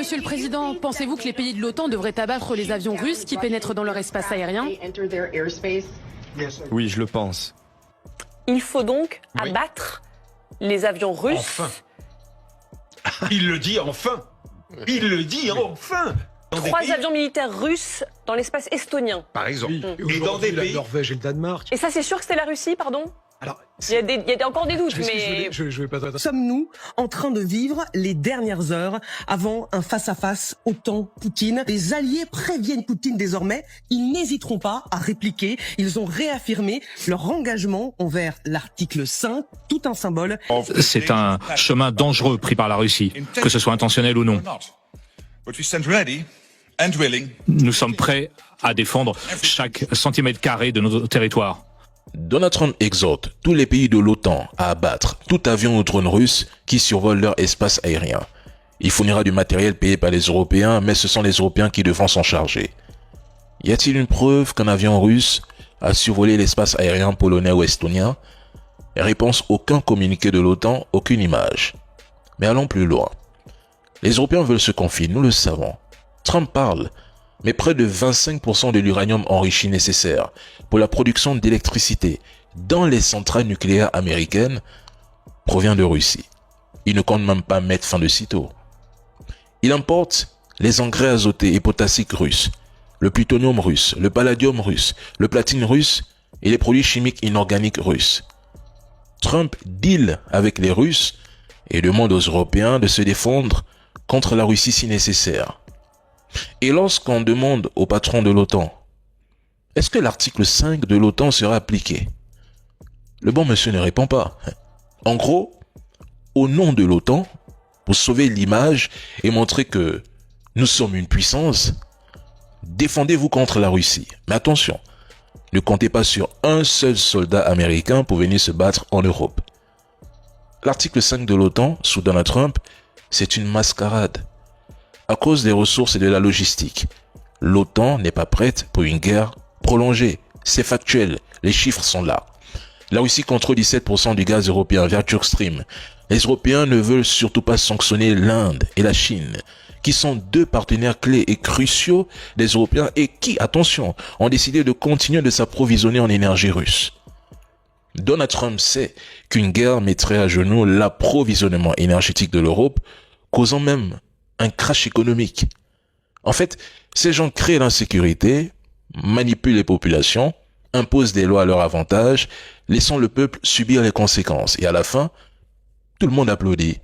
Monsieur le Président, pensez-vous que les pays de l'OTAN devraient abattre les avions russes qui pénètrent dans leur espace aérien? Oui, je le pense. Il faut donc abattre les avions russes. Enfin. Il le dit enfin. Il le dit enfin. 3 avions militaires russes dans l'espace estonien. Par exemple. Et dans des pays... la Norvège et le Danemark. Et ça, c'est sûr que c'était la Russie, pardon? Alors, il y a encore des doutes, mais... Je vais pas... Sommes-nous en train de vivre les dernières heures avant un face-à-face OTAN-Poutine? Les alliés préviennent Poutine désormais. Ils n'hésiteront pas à répliquer. Ils ont réaffirmé leur engagement envers l'article 5, tout un symbole. C'est un chemin dangereux pris par la Russie, que ce soit intentionnel ou non. Nous sommes prêts à défendre chaque centimètre carré de notre territoire. Donald Trump exhorte tous les pays de l'OTAN à abattre tout avion ou drone russe qui survole leur espace aérien. Il fournira du matériel payé par les Européens, mais ce sont les Européens qui devront s'en charger. Y a-t-il une preuve qu'un avion russe a survolé l'espace aérien polonais ou estonien? Réponse: aucun communiqué de l'OTAN, aucune image. Mais allons plus loin. Les Européens veulent se confier, nous le savons. Trump parle, mais près de 25% de l'uranium enrichi nécessaire pour la production d'électricité dans les centrales nucléaires américaines provient de Russie. Il ne compte même pas mettre fin de sitôt. Il importe les engrais azotés et potassiques russes, le plutonium russe, le palladium russe, le platine russe et les produits chimiques inorganiques russes. Trump deal avec les Russes et demande aux Européens de se défendre contre la Russie si nécessaire. Et lorsqu'on demande au patron de l'OTAN, est-ce que l'article 5 de l'OTAN sera appliqué? Le bon monsieur ne répond pas. En gros, au nom de l'OTAN, pour sauver l'image et montrer que nous sommes une puissance, défendez-vous contre la Russie. Mais attention, ne comptez pas sur un seul soldat américain pour venir se battre en Europe. L'article 5 de l'OTAN, sous Donald Trump, c'est une mascarade. À cause des ressources et de la logistique, l'OTAN n'est pas prête pour une guerre prolongée. C'est factuel, les chiffres sont là. La Russie contrôle 17% du gaz européen via Turk Stream. Les Européens ne veulent surtout pas sanctionner l'Inde et la Chine, qui sont 2 partenaires clés et cruciaux des Européens et qui, attention, ont décidé de continuer de s'approvisionner en énergie russe. Donald Trump sait qu'une guerre mettrait à genoux l'approvisionnement énergétique de l'Europe, causant même un crash économique. En fait, ces gens créent l'insécurité, manipulent les populations, imposent des lois à leur avantage, laissant le peuple subir les conséquences. Et à la fin, tout le monde applaudit.